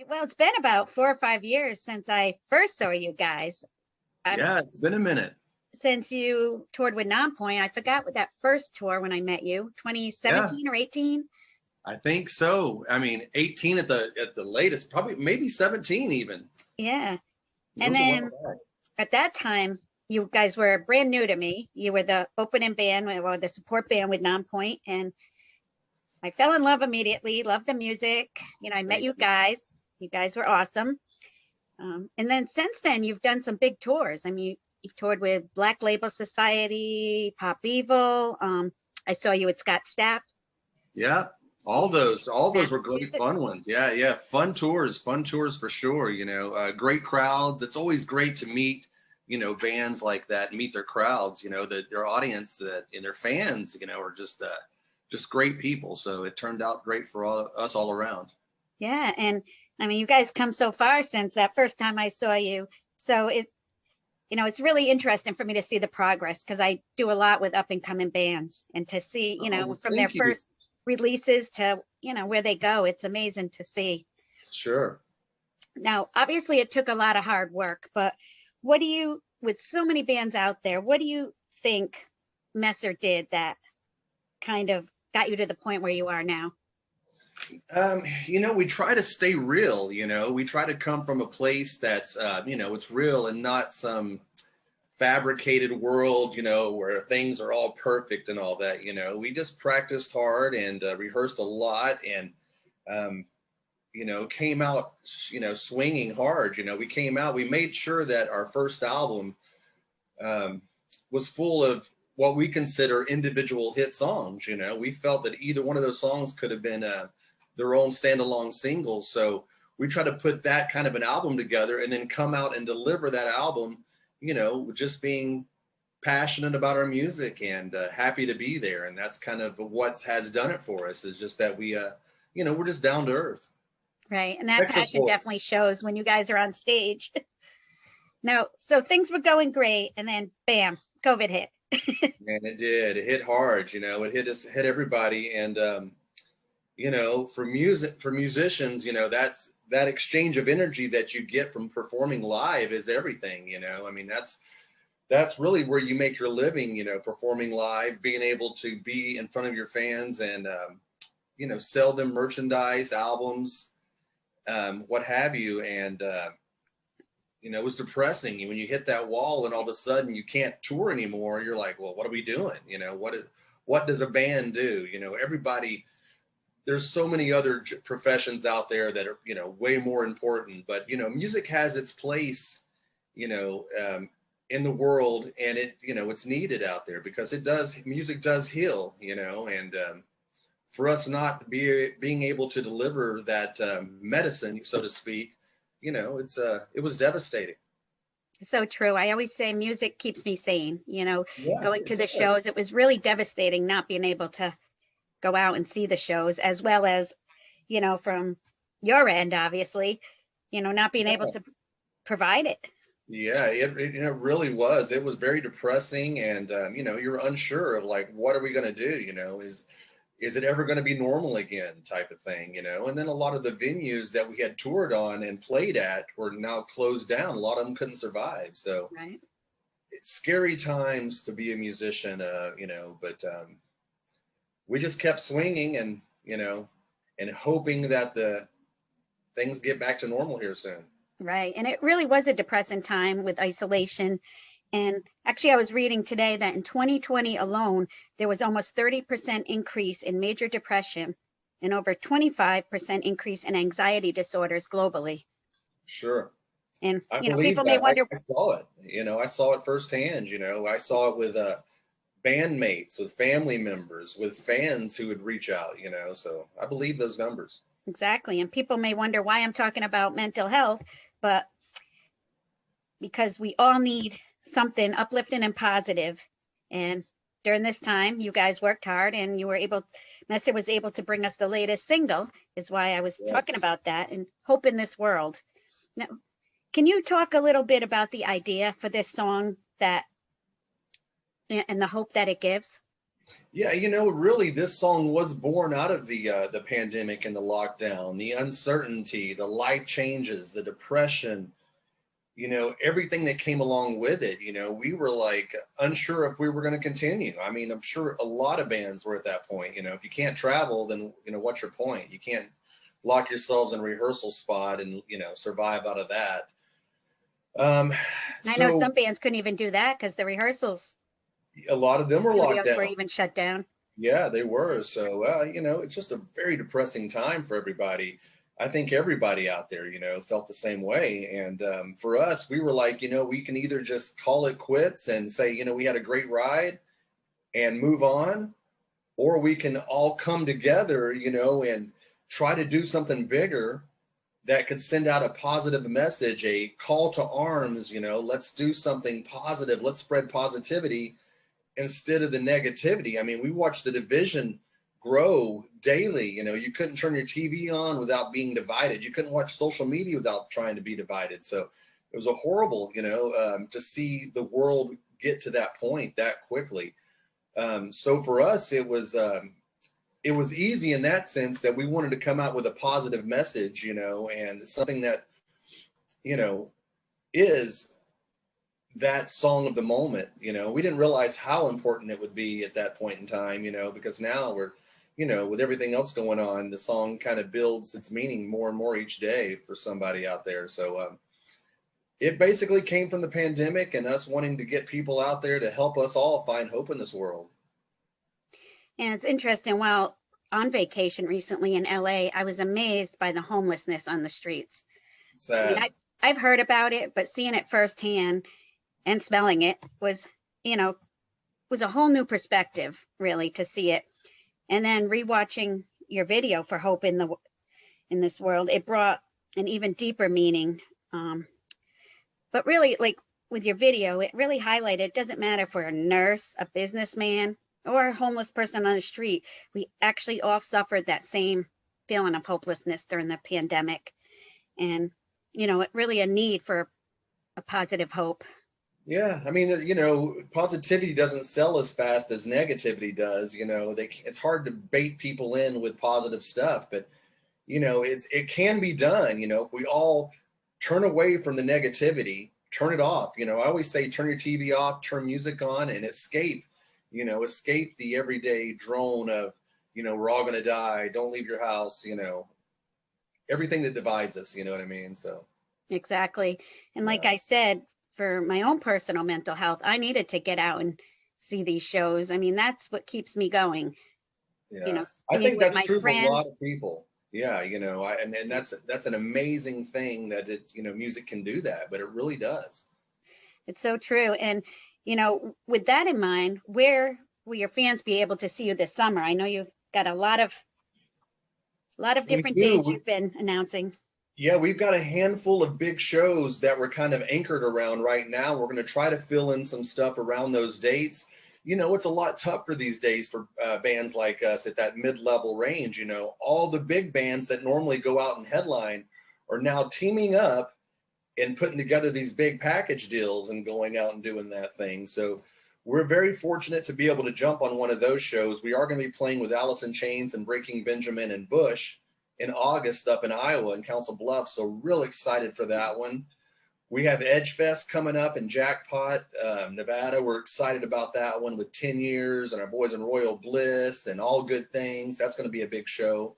Well, it's been about 4 or 5 years since I first saw you guys. Um, Yeah, it's been a minute. since you toured with Nonpoint, I forgot what that first tour when I met you, Yeah, 2017 or 18. I think so. I mean, 18 at the latest, probably maybe 17 even. Yeah. It And was a while then back. at that time, you guys were brand new to me. You were the opening band or the support band with Nonpoint, and I fell in love immediately. Loved the music. I met Thank you you. guys. You guys were awesome. And then since then, you've done some big tours. I mean, you've toured with Black Label Society, Pop Evil. I saw you at Scott Stapp, Yeah, all those were great Massachusetts. fun ones. Yeah, yeah, fun tours for sure. Great crowds. It's always great to meet, bands like that, meet their crowds. That their audience and their fans, are just great people. So it turned out great for us all around. Yeah, and I mean, you guys come so far since that first time I saw you. So it's really interesting for me to see the progress because I do a lot with up and coming bands and to see, Oh, well, from their thank you. first releases to, where they go. It's amazing to see. Sure. Now, obviously, it took a lot of hard work, but with so many bands out there, what do you think Messer did that kind of got you to the point where you are now? We try to stay real, we try to come from a place that's, it's real and not some fabricated world, where things are all perfect and all that, we just practiced hard and rehearsed a lot and, um, came out, swinging hard, we made sure that our first album, um, was full of what we consider individual hit songs. We felt that either one of those songs could have been their own standalone singles. So we try to put that kind of an album together and then come out and deliver that album, just being passionate about our music and happy to be there. And that's kind of what has done it for us is just that we're just down to earth. Right. And that Texas passion boy. definitely shows when you guys are on stage. Now, so things were going great, and then bam, COVID hit. And it did. It hit hard. It hit everybody. And for musicians, that exchange of energy that you get from performing live is everything. I mean, that's really where you make your living. Performing live, being able to be in front of your fans and sell them merchandise, albums, what have you. And it was depressing when you hit that wall and all of a sudden you can't tour anymore. You're like, well, what are we doing? What does a band do? Everybody, there's so many other professions out there that are, way more important, but, music has its place, you know, um, in the world, and it's needed out there because music does heal, and, for us not being able to deliver that medicine, so to speak, it was devastating. So true. I always say music keeps me sane, Yeah, going it to the does. shows. It was really devastating not being able to go out and see the shows, as well as, from your end, obviously, not being able Yeah, to provide it. yeah, it really was. It was very depressing, and you're unsure of like, what are we going to do? Is it ever going to be normal again, type of thing? And then a lot of the venues that we had toured on and played at were now closed down. A lot of them couldn't survive. So Right. it's scary times to be a musician, but we just kept swinging and and hoping that the things get back to normal here soon. Right. And it really was a depressing time with isolation. And actually, I was reading today that in 2020 alone, there was almost 30% increase in major depression and over 25% increase in anxiety disorders globally. Sure. And, I believe people may that. wonder, I saw it. I saw it firsthand. I saw it with bandmates, with family members, with fans who would reach out. So I believe those numbers. exactly. And people may wonder why I'm talking about mental health, but because we all need something uplifting and positive. And during this time, you guys worked hard and Messer was able to bring us the latest single, is why I was talking Yes. about that and hope in this world. Now, can you talk a little bit about the idea for this song and the hope that it gives? Yeah, really, this song was born out of the pandemic and the lockdown, the uncertainty, the life changes, the depression, everything that came along with it. We were like unsure if we were going to continue. I mean, I'm sure a lot of bands were at that point. If you can't travel, then what's your point? You can't lock yourselves in a rehearsal spot and survive out of that. I know So some bands couldn't even do that because the rehearsals, a lot of the them were locked studios were down. even shut down. Yeah, they were. So, it's just a very depressing time for everybody. I think everybody out there, felt the same way. And for us, we were like, we can either just call it quits and say, we had a great ride and move on, or we can all come together, and try to do something bigger that could send out a positive message, a call to arms, let's do something positive, let's spread positivity instead of the negativity. I mean, we watched the division grow daily. You couldn't turn your TV on without being divided. You couldn't watch social media without trying to be divided. So it was a horrible, to see the world get to that point that quickly. So for us, it was easy in that sense that we wanted to come out with a positive message, and something that, is that song of the moment. We didn't realize how important it would be at that point in time, because now we're, with everything else going on, the song kind of builds its meaning more and more each day for somebody out there. So it basically came from the pandemic and us wanting to get people out there to help us all find hope in this world. And it's interesting. While on vacation recently in LA, I was amazed by the homelessness on the streets. I mean, Sad. I've heard about it, but seeing it firsthand and smelling it was, was a whole new perspective, really, to see it. And then rewatching your video for Hope in this World, it brought an even deeper meaning. But really, like with your video, it really highlighted it doesn't matter if we're a nurse, a businessman, or a homeless person on the street. We actually all suffered that same feeling of hopelessness during the pandemic. And, it really a need for a positive hope. Yeah, I mean, positivity doesn't sell as fast as negativity does. It's hard to bait people in with positive stuff, but it can be done. If we all turn away from the negativity, turn it off. I always say, turn your TV off, turn music on, and escape. Escape the everyday drone of, we're all going to die. Don't leave your house. Everything that divides us. You know what I mean? So Exactly. And like yeah. I said, for my own personal mental health, I needed to get out and see these shows. I mean, that's what keeps me going. Yeah, I Being think with that's my true for a lot friends. of people. Yeah, and that's an amazing thing that music can do that, but it really does. It's so true. And, with that in mind, where will your fans be able to see you this summer? I know you've got a lot of We different do. dates you've been announcing. Yeah, we've got a handful of big shows that we're kind of anchored around right now. We're going to try to fill in some stuff around those dates. It's a lot tougher these days for bands like us at that mid-level range. All the big bands that normally go out and headline are now teaming up and putting together these big package deals and going out and doing that thing. So we're very fortunate to be able to jump on one of those shows. We are going to be playing with Alice in Chains and Breaking Benjamin and Bush in August up in Iowa and Council Bluffs. So real excited for that one. We have Edge Fest coming up in Jackpot, Nevada. We're excited about that one with 10 Years and our boys in Royal Bliss and All Good Things. That's going to be a big show.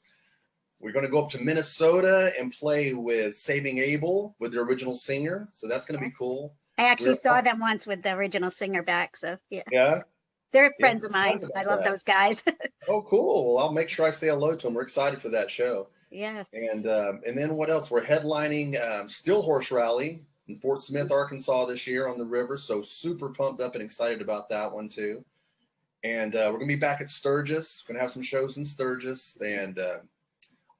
We're going to go up to Minnesota and play with Saving Abel with the original singer. So that's going to be cool. I actually saw them once with the original singer back. So yeah. Yeah. They're Yeah, friends of mine. I love those guys. Oh, cool. Well, I'll make sure I say hello to them. We're excited for that show. Yeah. And then what else? We're headlining Still Horse Rally in Fort Smith, Arkansas this year on the river. So super pumped up and excited about that one too. And we're going to be back at Sturgis. We're going to have some shows in Sturgis and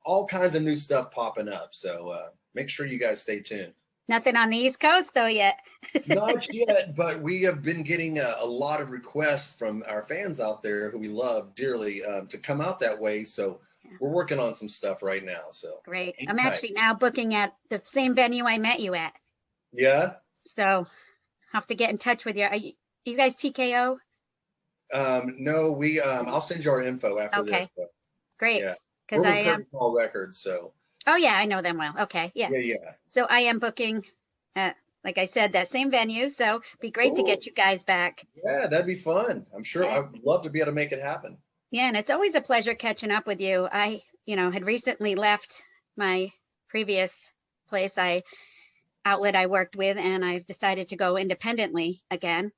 all kinds of new stuff popping up. So make sure you guys stay tuned. Nothing on the East Coast though yet. Not yet, but we have been getting a lot of requests from our fans out there who we love dearly to come out that way. So we're working on some stuff right now. So great. I'm actually now booking at the same venue I met you at. Yeah. So have to get in touch with you. Are you guys TKO? No, I'll send you our info after Okay, this. But great. yeah, Because we're I with am, Curtain Call Records, so oh yeah, I know them well. Okay, yeah. yeah. So I am booking, like I said, that same venue. So be great to Cool. get you guys back. Yeah, that'd be fun. I'm sure Yeah. I'd love to be able to make it happen. Yeah, and it's always a pleasure catching up with you. I, had recently left my previous place, outlet I worked with, and I've decided to go independently again.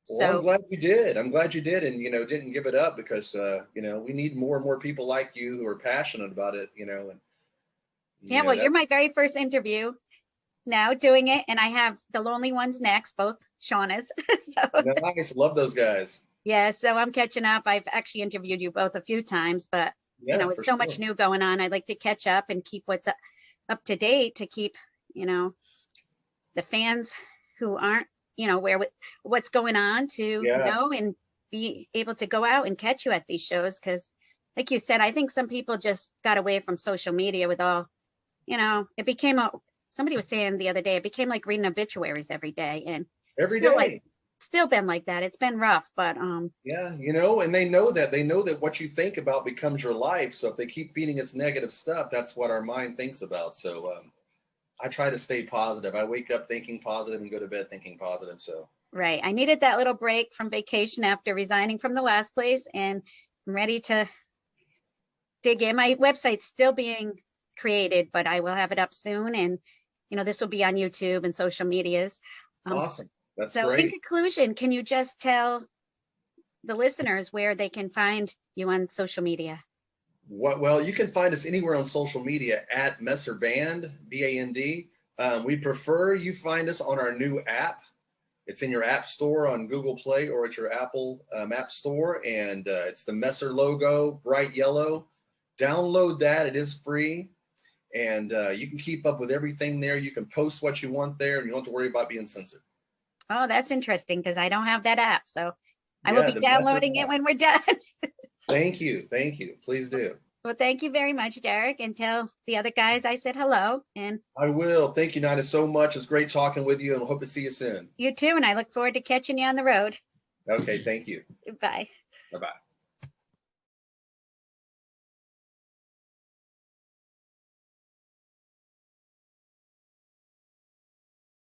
Well, I'm So glad you did. I'm glad you did, and didn't give it up because we need more and more people like you who are passionate about it. And yeah, well, you're that my very first interview now doing it, and I have the Lonely Ones next, both Shauna's. So nice. Love those guys. yeah, so I'm catching up. I've actually interviewed you both a few times, but Yeah, with for so much sure. new going on, I'd like to catch up and keep what's up to date to keep, you know, the fans who aren't, where what's going on to Yeah, know and be able to go out and catch you at these shows. Because, like you said, I think some people just got away from social media with all, it became somebody was saying the other day, it became like reading obituaries every day, and it's every still day. been like that. It's been rough, but Yeah, and they know that what you think about becomes your life. So if they keep feeding us negative stuff, that's what our mind thinks about. So I try to stay positive. I wake up thinking positive and go to bed thinking positive. So right. I needed that little break from vacation after resigning from the last place, and I'm ready to dig in. My website's still being created, but I will have it up soon. And, this will be on YouTube and social medias. awesome. That's So in great. conclusion, can you just tell the listeners where they can find you on social media? Well, you can find us anywhere on social media at Messer Band, BAND. We prefer you find us on our new app. It's in your app store on Google Play or at your Apple App Store, and it's the Messer logo, bright yellow. Download that; it is free, and you can keep up with everything there. You can post what you want there, and you don't have to worry about being censored. Oh, that's interesting because I don't have that app. So I will Yeah, be the Messer downloading it app. when we're done. Thank you, please do. Well, thank you very much, Derek, and tell the other guys I said hello. And I will. Thank you, Nina, so much. It's great talking with you, and hope to see you soon. you too. And I look forward to catching you on the road. Okay, thank you. Bye. Bye bye.